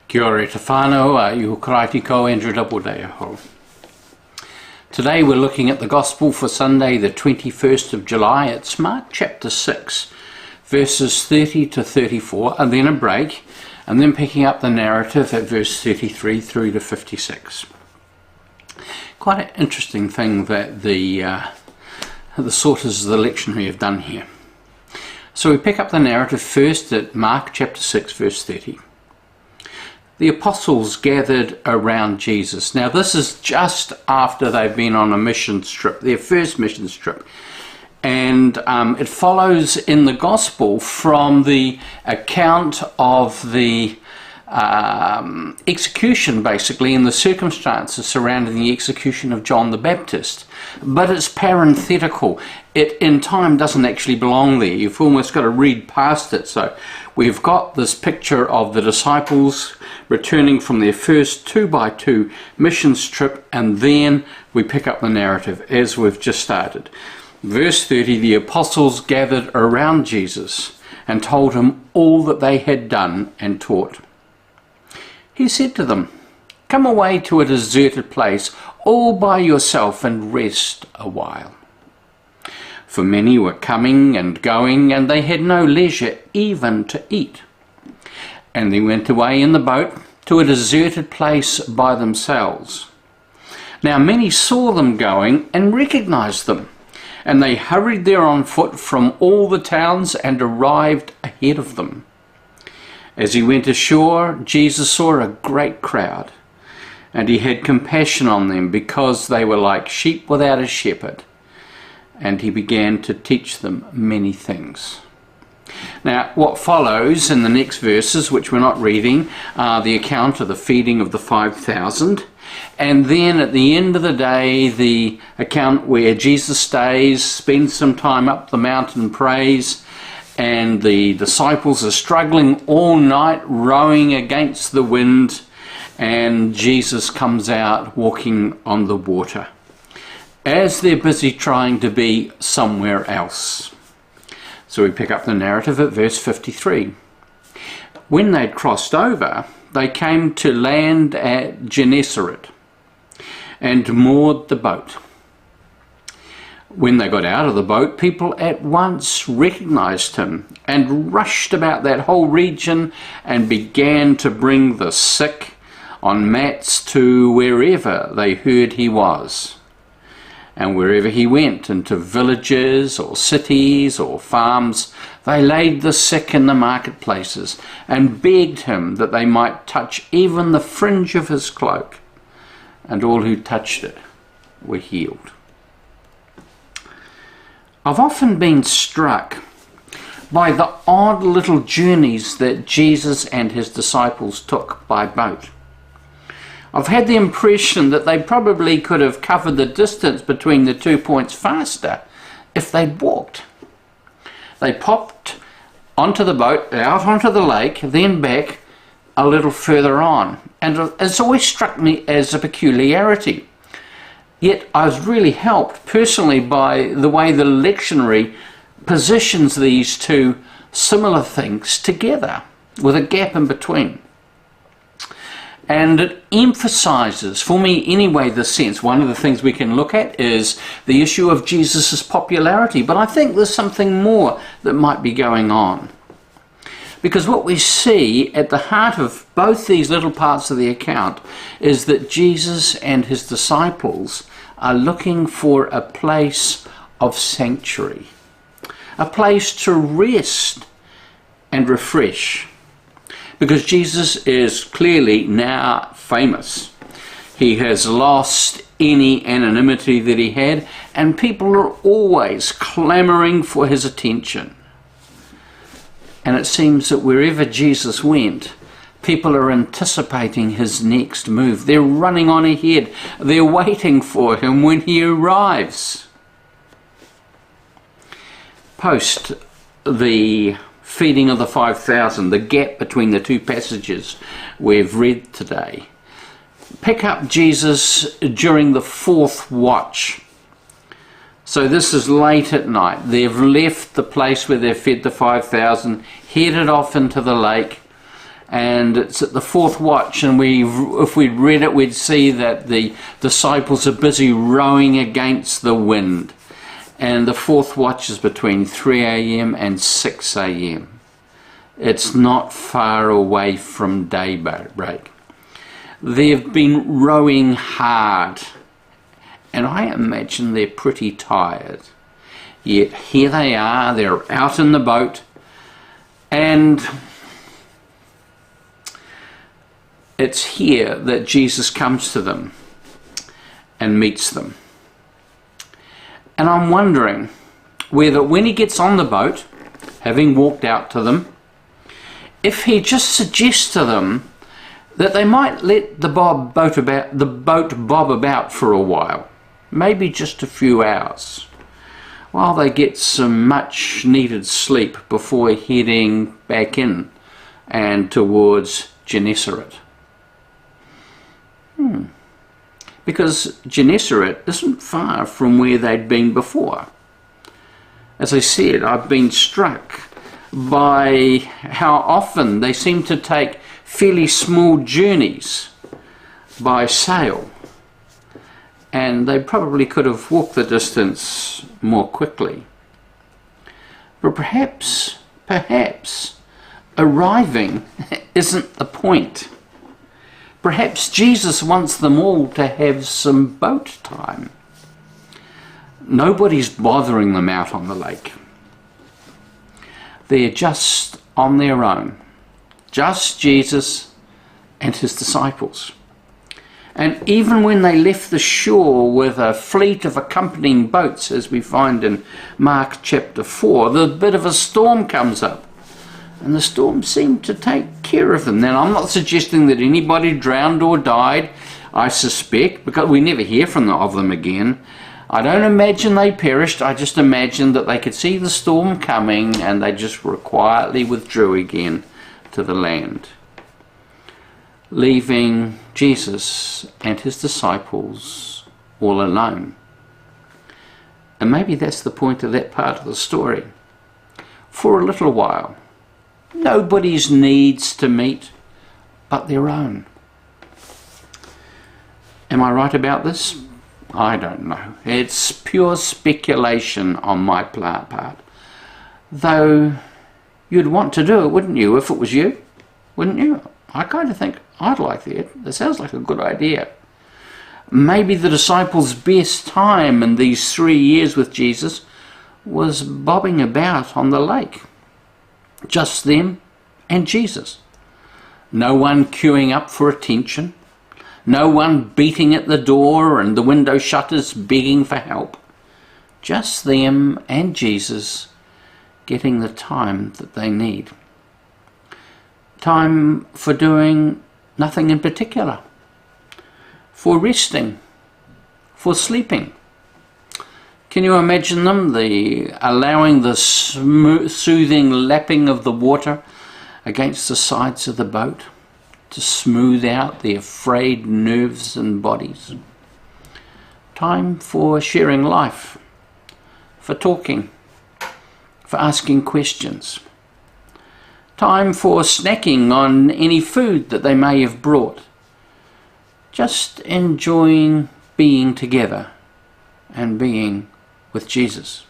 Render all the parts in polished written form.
Kia ora te whānau, iho karaiti ko Andrew Doubleday aho. Today we're looking at the Gospel for Sunday the 21st of July. It's Mark chapter 6, verses 30 to 34, and then a break, and then picking up the narrative at verse 33 through to 56. Quite an interesting thing that the sorters of the lectionary have done here. So we pick up the narrative first at Mark chapter 6, verse 30. The apostles gathered around Jesus. Now this is just after they've been on a mission trip, their first mission trip. And it follows in the Gospel from the account of the execution, basically, and the circumstances surrounding the execution of John the Baptist. But it's parenthetical. It in time doesn't actually belong there. You've almost got to read past it. So we've got this picture of the disciples returning from their first 2x2 missions trip, and then we pick up the narrative as we've just started. Verse 30, the apostles gathered around Jesus and told him all that they had done and taught. He said to them, "Come away to a deserted place all by yourself and rest a while." For many were coming and going, and they had no leisure even to eat. And they went away in the boat to a deserted place by themselves. Now many saw them going and recognized them, and they hurried there on foot from all the towns and arrived ahead of them. As he went ashore, Jesus saw a great crowd, and he had compassion on them because they were like sheep without a shepherd, and he began to teach them many things. Now, what follows in the next verses, which we're not reading, are the account of the feeding of the 5,000, and then at the end of the day, the account where Jesus stays, spends some time up the mountain, prays, and the disciples are struggling all night, rowing against the wind, and Jesus comes out walking on the water as they're busy trying to be somewhere else. So we pick up the narrative at verse 53. When they'd crossed over, they came to land at Gennesaret and moored the boat. When they got out of the boat, people at once recognized him and rushed about that whole region and began to bring the sick on mats to wherever they heard he was. And wherever he went, into villages or cities or farms, they laid the sick in the marketplaces and begged him that they might touch even the fringe of his cloak. And all who touched it were healed. I've often been struck by the odd little journeys that Jesus and his disciples took by boat. I've had the impression that they probably could have covered the distance between the 2 points faster if they'd walked. They popped onto the boat, out onto the lake, then back a little further on. And it's always struck me as a peculiarity. Yet I was really helped personally by the way the lectionary positions these two similar things together with a gap in between. And it emphasizes, for me anyway, the sense, one of the things we can look at is the issue of Jesus' popularity. But I think there's something more that might be going on. Because what we see at the heart of both these little parts of the account is that Jesus and his disciples are looking for a place of sanctuary, a place to rest and refresh. Because Jesus is clearly now famous. He has lost any anonymity that he had, and people are always clamoring for his attention. And it seems that wherever Jesus went, people are anticipating his next move. They're running on ahead. They're waiting for him when he arrives. Post the feeding of the 5,000, the gap between the two passages we've read today, pick up Jesus during the fourth watch. So this is late at night. They've left the place where they've fed the 5,000, headed off into the lake, and it's at the fourth watch, and if we'd read it, we'd see that the disciples are busy rowing against the wind, and the fourth watch is between 3 a.m. and 6 a.m. It's not far away from daybreak. They've been rowing hard, and I imagine they're pretty tired. Yet here they are, they're out in the boat, and it's here that Jesus comes to them and meets them. And I'm wondering whether when he gets on the boat, having walked out to them, if he just suggests to them that they might let the boat bob about for a while, maybe just a few hours, while they get some much needed sleep before heading back in and towards Gennesaret. Because Gennesaret isn't far from where they'd been before. As I said, I've been struck by how often they seem to take fairly small journeys by sail, and they probably could have walked the distance more quickly. But perhaps arriving isn't the point. Perhaps Jesus wants them all to have some boat time. Nobody's bothering them out on the lake. They're just on their own. Just Jesus and his disciples. And even when they left the shore with a fleet of accompanying boats, as we find in Mark chapter 4, the bit of a storm comes up. And the storm seemed to take care of them. Now, I'm not suggesting that anybody drowned or died, I suspect, because we never hear of them again. I don't imagine they perished. I just imagine that they could see the storm coming and they just quietly withdrew again to the land, leaving Jesus and his disciples all alone. And maybe that's the point of that part of the story. For a little while, nobody's needs to meet but their own. Am I right about this? I don't know. It's pure speculation on my part. Though you'd want to do it, wouldn't you, if it was you? Wouldn't you? I kind of think I'd like that. That sounds like a good idea. Maybe the disciples' best time in these 3 years with Jesus was bobbing about on the lake. Just them and Jesus. No one queuing up for attention. No one beating at the door and the window shutters begging for help. Just them and Jesus getting the time that they need. Time for doing nothing in particular. For resting. For sleeping. Can you imagine them allowing the soothing lapping of the water against the sides of the boat to smooth out their frayed nerves and bodies? Time for sharing life, for talking, for asking questions. Time for snacking on any food that they may have brought. Just enjoying being together and being with Jesus.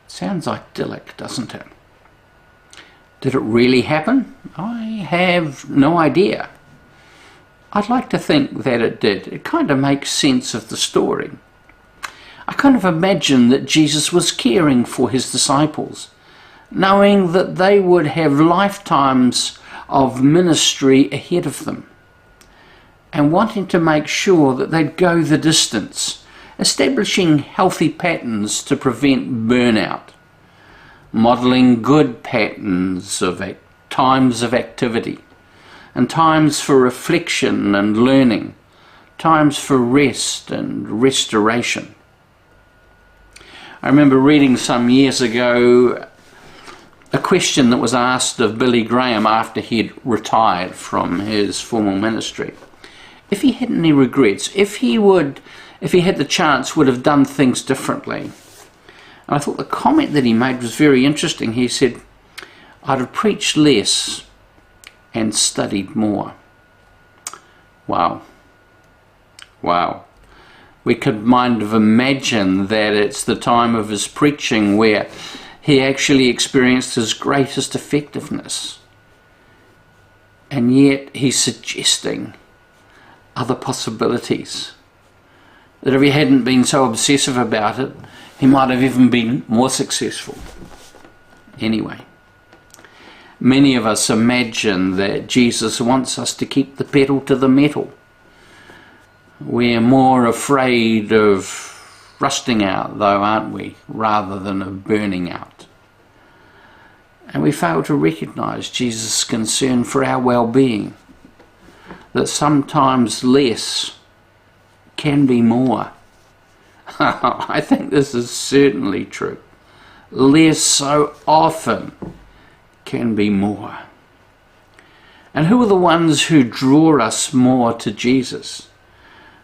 Sounds idyllic, doesn't it? Did it really happen? I have no idea. I'd like to think that it did. It kind of makes sense of the story. I kind of imagine that Jesus was caring for his disciples, knowing that they would have lifetimes of ministry ahead of them, and wanting to make sure that they'd go the distance, establishing healthy patterns to prevent burnout, modelling good patterns of times of activity, and times for reflection and learning, times for rest and restoration. I remember reading some years ago a question that was asked of Billy Graham after he'd retired from his formal ministry. If he had any regrets, if he had the chance, would have done things differently. And I thought the comment that he made was very interesting. He said, I'd have preached less and studied more. Wow. Wow. We could kind of imagine that it's the time of his preaching where he actually experienced his greatest effectiveness. And yet he's suggesting other possibilities. That if he hadn't been so obsessive about it, he might have even been more successful. Anyway, many of us imagine that Jesus wants us to keep the pedal to the metal. We're more afraid of rusting out, though, aren't we, rather than of burning out. And we fail to recognise Jesus' concern for our well-being, that sometimes less can be more. I think this is certainly true. Less so often can be more. And who are the ones who draw us more to Jesus?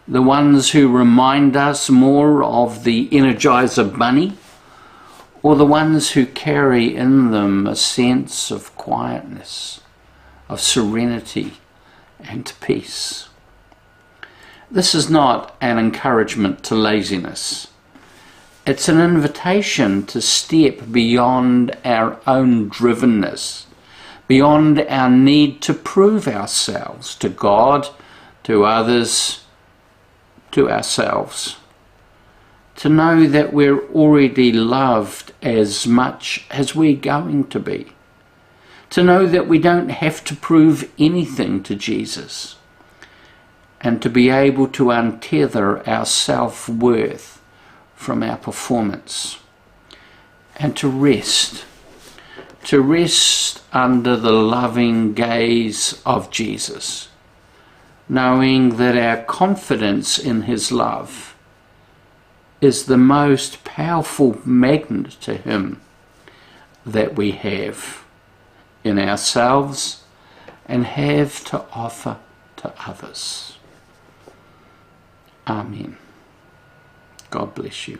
The ones who remind us more of the Energizer Bunny, or the ones who carry in them a sense of quietness, of serenity and peace? This is not an encouragement to laziness. It's an invitation to step beyond our own drivenness, beyond our need to prove ourselves to God, to others, to ourselves. To know that we're already loved as much as we're going to be. To know that we don't have to prove anything to Jesus. And to be able to untether our self-worth from our performance. And to rest under the loving gaze of Jesus, knowing that our confidence in his love is the most powerful magnet to him that we have in ourselves and have to offer to others. Amen. God bless you.